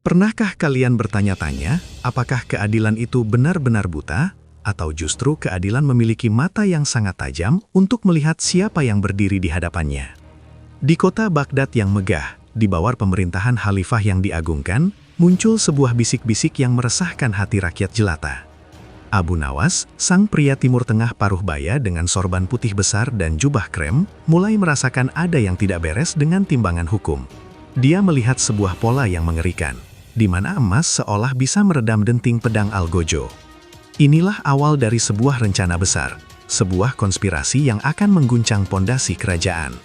Pernahkah kalian bertanya-tanya, apakah keadilan itu benar-benar buta, atau justru keadilan memiliki mata yang sangat tajam untuk melihat siapa yang berdiri di hadapannya? Di kota Baghdad yang megah, di bawah pemerintahan khalifah yang diagungkan, muncul sebuah bisik-bisik yang meresahkan hati rakyat jelata. Abu Nawas, sang pria Timur Tengah paruh baya dengan sorban putih besar dan jubah krem, mulai merasakan ada yang tidak beres dengan timbangan hukum. Dia melihat sebuah pola yang mengerikan, di mana emas seolah bisa meredam denting pedang Algojo. Inilah awal dari sebuah rencana besar, sebuah konspirasi yang akan mengguncang pondasi kerajaan.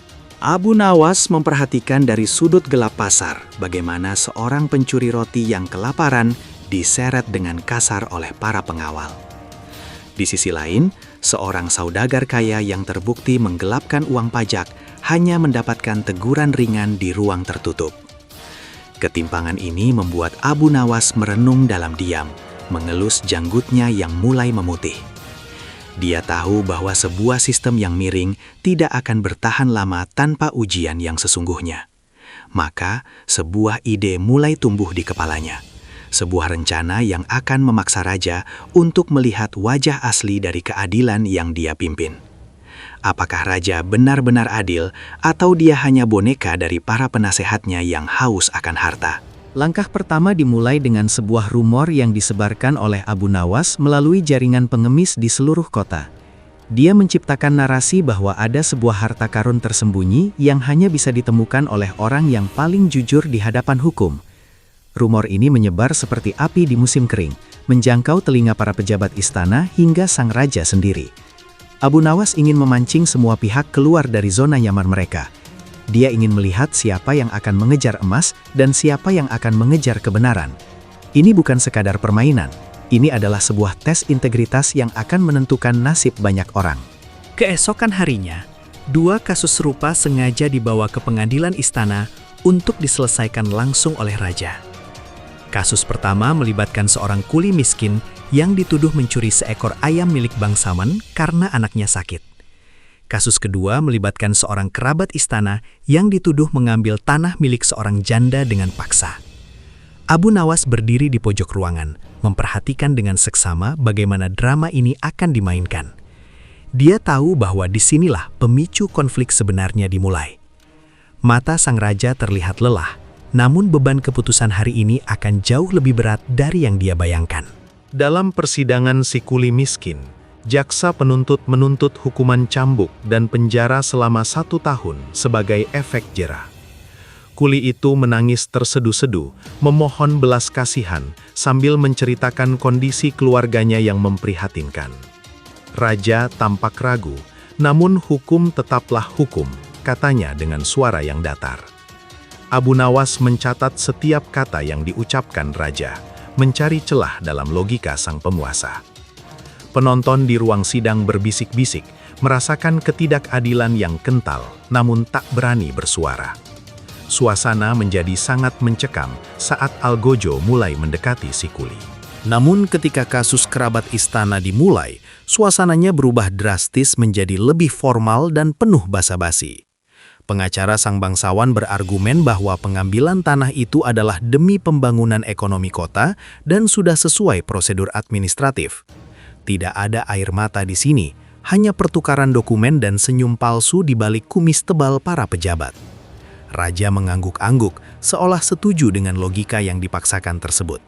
Abu Nawas memperhatikan dari sudut gelap pasar bagaimana seorang pencuri roti yang kelaparan diseret dengan kasar oleh para pengawal. Di sisi lain, seorang saudagar kaya yang terbukti menggelapkan uang pajak hanya mendapatkan teguran ringan di ruang tertutup. Ketimpangan ini membuat Abu Nawas merenung dalam diam, mengelus janggutnya yang mulai memutih. Dia tahu bahwa sebuah sistem yang miring tidak akan bertahan lama tanpa ujian yang sesungguhnya. Maka, sebuah ide mulai tumbuh di kepalanya. Sebuah rencana yang akan memaksa raja untuk melihat wajah asli dari keadilan yang dia pimpin. Apakah raja benar-benar adil atau dia hanya boneka dari para penasehatnya yang haus akan harta? Langkah pertama dimulai dengan sebuah rumor yang disebarkan oleh Abu Nawas melalui jaringan pengemis di seluruh kota. Dia menciptakan narasi bahwa ada sebuah harta karun tersembunyi yang hanya bisa ditemukan oleh orang yang paling jujur di hadapan hukum. Rumor ini menyebar seperti api di musim kering, menjangkau telinga para pejabat istana hingga sang raja sendiri. Abu Nawas ingin memancing semua pihak keluar dari zona nyaman mereka. Dia ingin melihat siapa yang akan mengejar emas dan siapa yang akan mengejar kebenaran. Ini bukan sekadar permainan. Ini adalah sebuah tes integritas yang akan menentukan nasib banyak orang. Keesokan harinya, dua kasus serupa sengaja dibawa ke pengadilan istana untuk diselesaikan langsung oleh raja. Kasus pertama melibatkan seorang kuli miskin yang dituduh mencuri seekor ayam milik bangsawan karena anaknya sakit. Kasus kedua melibatkan seorang kerabat istana yang dituduh mengambil tanah milik seorang janda dengan paksa. Abu Nawas berdiri di pojok ruangan, memperhatikan dengan seksama bagaimana drama ini akan dimainkan. Dia tahu bahwa disinilah pemicu konflik sebenarnya dimulai. Mata sang raja terlihat lelah, namun beban keputusan hari ini akan jauh lebih berat dari yang dia bayangkan. Dalam persidangan si kuli miskin, jaksa penuntut menuntut hukuman cambuk dan penjara selama 1 tahun sebagai efek jera. Kuli itu menangis tersedu-sedu, memohon belas kasihan sambil menceritakan kondisi keluarganya yang memprihatinkan. Raja tampak ragu, namun hukum tetaplah hukum, katanya dengan suara yang datar. Abu Nawas mencatat setiap kata yang diucapkan raja, mencari celah dalam logika sang penguasa. Penonton di ruang sidang berbisik-bisik, merasakan ketidakadilan yang kental, namun tak berani bersuara. Suasana menjadi sangat mencekam saat Algojo mulai mendekati si kuli. Namun ketika kasus kerabat istana dimulai, suasananya berubah drastis menjadi lebih formal dan penuh basa-basi. Pengacara sang bangsawan berargumen bahwa pengambilan tanah itu adalah demi pembangunan ekonomi kota dan sudah sesuai prosedur administratif. Tidak ada air mata di sini, hanya pertukaran dokumen dan senyum palsu di balik kumis tebal para pejabat. Raja mengangguk-angguk, seolah setuju dengan logika yang dipaksakan tersebut.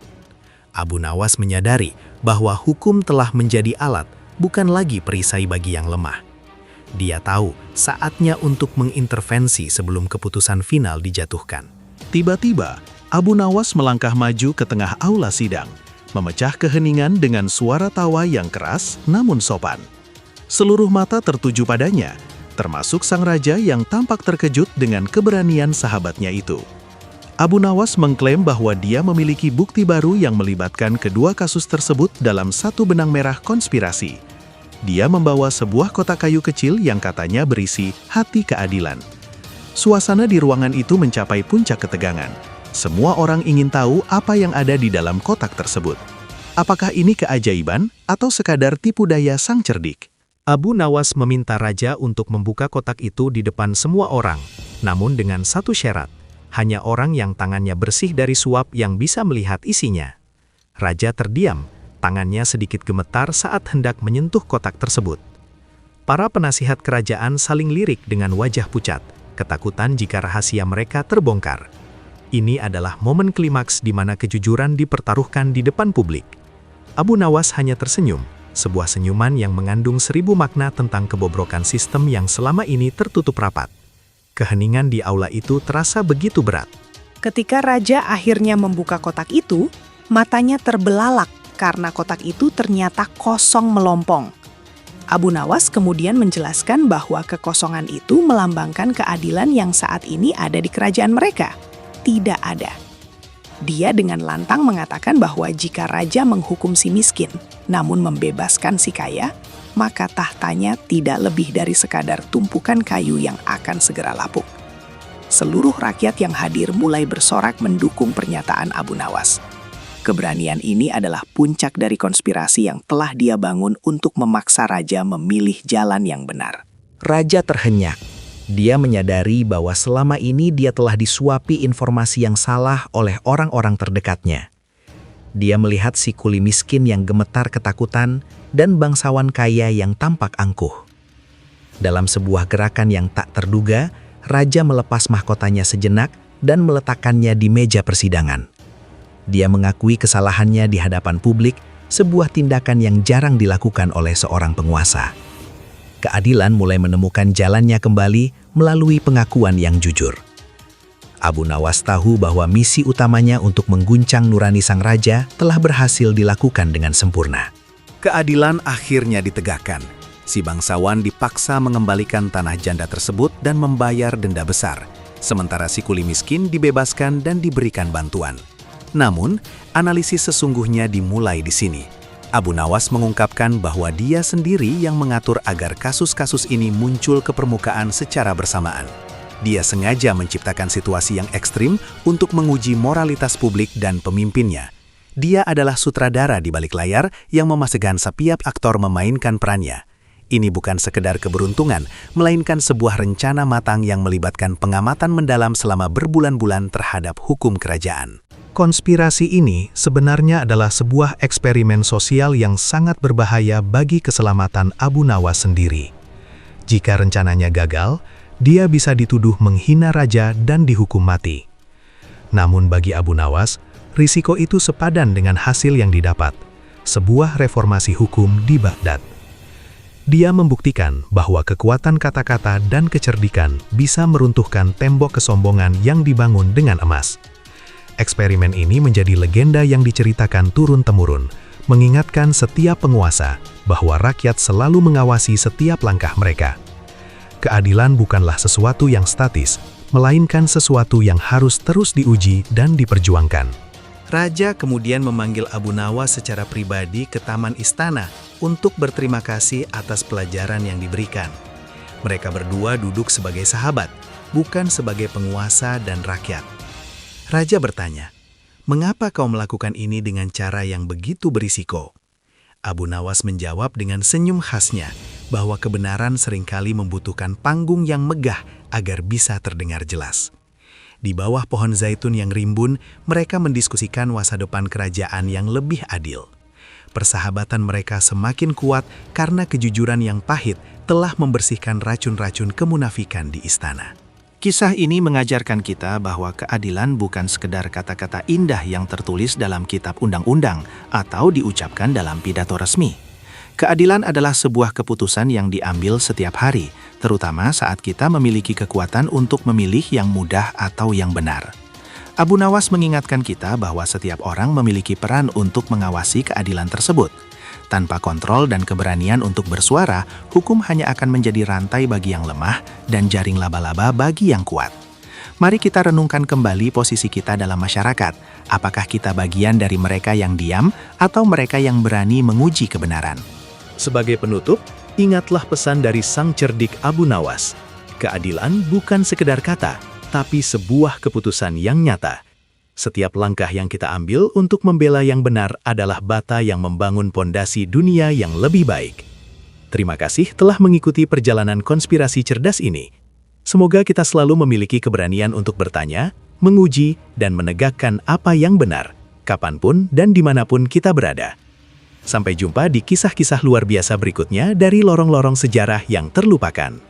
Abu Nawas menyadari bahwa hukum telah menjadi alat, bukan lagi perisai bagi yang lemah. Dia tahu saatnya untuk mengintervensi sebelum keputusan final dijatuhkan. Tiba-tiba, Abu Nawas melangkah maju ke tengah aula sidang, memecah keheningan dengan suara tawa yang keras namun sopan. Seluruh mata tertuju padanya, termasuk sang raja yang tampak terkejut dengan keberanian sahabatnya itu. Abu Nawas mengklaim bahwa dia memiliki bukti baru yang melibatkan kedua kasus tersebut dalam satu benang merah konspirasi. Dia membawa sebuah kotak kayu kecil yang katanya berisi hati keadilan. Suasana di ruangan itu mencapai puncak ketegangan. Semua orang ingin tahu apa yang ada di dalam kotak tersebut. Apakah ini keajaiban atau sekadar tipu daya sang cerdik? Abu Nawas meminta raja untuk membuka kotak itu di depan semua orang, namun dengan satu syarat. Hanya orang yang tangannya bersih dari suap yang bisa melihat isinya. Raja terdiam, tangannya sedikit gemetar saat hendak menyentuh kotak tersebut. Para penasihat kerajaan saling lirik dengan wajah pucat, ketakutan jika rahasia mereka terbongkar. Ini adalah momen klimaks di mana kejujuran dipertaruhkan di depan publik. Abu Nawas hanya tersenyum, sebuah senyuman yang mengandung 1000 makna tentang kebobrokan sistem yang selama ini tertutup rapat. Keheningan di aula itu terasa begitu berat. Ketika raja akhirnya membuka kotak itu, matanya terbelalak karena kotak itu ternyata kosong melompong. Abu Nawas kemudian menjelaskan bahwa kekosongan itu melambangkan keadilan yang saat ini ada di kerajaan mereka. Tidak ada. Dia dengan lantang mengatakan bahwa jika raja menghukum si miskin, namun membebaskan si kaya, maka tahtanya tidak lebih dari sekadar tumpukan kayu yang akan segera lapuk. Seluruh rakyat yang hadir mulai bersorak mendukung pernyataan Abu Nawas. Keberanian ini adalah puncak dari konspirasi yang telah dia bangun untuk memaksa raja memilih jalan yang benar. Raja terhenyak. Dia menyadari bahwa selama ini dia telah disuapi informasi yang salah oleh orang-orang terdekatnya. Dia melihat si kuli miskin yang gemetar ketakutan dan bangsawan kaya yang tampak angkuh. Dalam sebuah gerakan yang tak terduga, raja melepas mahkotanya sejenak dan meletakkannya di meja persidangan. Dia mengakui kesalahannya di hadapan publik, sebuah tindakan yang jarang dilakukan oleh seorang penguasa. Keadilan mulai menemukan jalannya kembali melalui pengakuan yang jujur. Abu Nawas tahu bahwa misi utamanya untuk mengguncang nurani sang raja telah berhasil dilakukan dengan sempurna. Keadilan akhirnya ditegakkan. Si bangsawan dipaksa mengembalikan tanah janda tersebut dan membayar denda besar, sementara si kuli miskin dibebaskan dan diberikan bantuan. Namun, analisis sesungguhnya dimulai di sini. Abu Nawas mengungkapkan bahwa dia sendiri yang mengatur agar kasus-kasus ini muncul ke permukaan secara bersamaan. Dia sengaja menciptakan situasi yang ekstrim untuk menguji moralitas publik dan pemimpinnya. Dia adalah sutradara di balik layar yang memastikan setiap aktor memainkan perannya. Ini bukan sekedar keberuntungan, melainkan sebuah rencana matang yang melibatkan pengamatan mendalam selama berbulan-bulan terhadap hukum kerajaan. Konspirasi ini sebenarnya adalah sebuah eksperimen sosial yang sangat berbahaya bagi keselamatan Abu Nawas sendiri. Jika rencananya gagal, dia bisa dituduh menghina raja dan dihukum mati. Namun bagi Abu Nawas, risiko itu sepadan dengan hasil yang didapat, sebuah reformasi hukum di Baghdad. Dia membuktikan bahwa kekuatan kata-kata dan kecerdikan bisa meruntuhkan tembok kesombongan yang dibangun dengan emas. Eksperimen ini menjadi legenda yang diceritakan turun-temurun, mengingatkan setiap penguasa bahwa rakyat selalu mengawasi setiap langkah mereka. Keadilan bukanlah sesuatu yang statis, melainkan sesuatu yang harus terus diuji dan diperjuangkan. Raja kemudian memanggil Abu Nawas secara pribadi ke taman istana untuk berterima kasih atas pelajaran yang diberikan. Mereka berdua duduk sebagai sahabat, bukan sebagai penguasa dan rakyat. Raja bertanya, "Mengapa kau melakukan ini dengan cara yang begitu berisiko?" Abu Nawas menjawab dengan senyum khasnya, bahwa kebenaran seringkali membutuhkan panggung yang megah agar bisa terdengar jelas. Di bawah pohon zaitun yang rimbun, mereka mendiskusikan masa depan kerajaan yang lebih adil. Persahabatan mereka semakin kuat karena kejujuran yang pahit telah membersihkan racun-racun kemunafikan di istana. Kisah ini mengajarkan kita bahwa keadilan bukan sekedar kata-kata indah yang tertulis dalam kitab undang-undang atau diucapkan dalam pidato resmi. Keadilan adalah sebuah keputusan yang diambil setiap hari, terutama saat kita memiliki kekuatan untuk memilih yang mudah atau yang benar. Abu Nawas mengingatkan kita bahwa setiap orang memiliki peran untuk mengawasi keadilan tersebut. Tanpa kontrol dan keberanian untuk bersuara, hukum hanya akan menjadi rantai bagi yang lemah dan jaring laba-laba bagi yang kuat. Mari kita renungkan kembali posisi kita dalam masyarakat. Apakah kita bagian dari mereka yang diam atau mereka yang berani menguji kebenaran? Sebagai penutup, ingatlah pesan dari sang cerdik Abu Nawas. Keadilan bukan sekedar kata, tapi sebuah keputusan yang nyata. Setiap langkah yang kita ambil untuk membela yang benar adalah bata yang membangun pondasi dunia yang lebih baik. Terima kasih telah mengikuti perjalanan konspirasi cerdas ini. Semoga kita selalu memiliki keberanian untuk bertanya, menguji, dan menegakkan apa yang benar, kapanpun dan dimanapun kita berada. Sampai jumpa di kisah-kisah luar biasa berikutnya dari lorong-lorong sejarah yang terlupakan.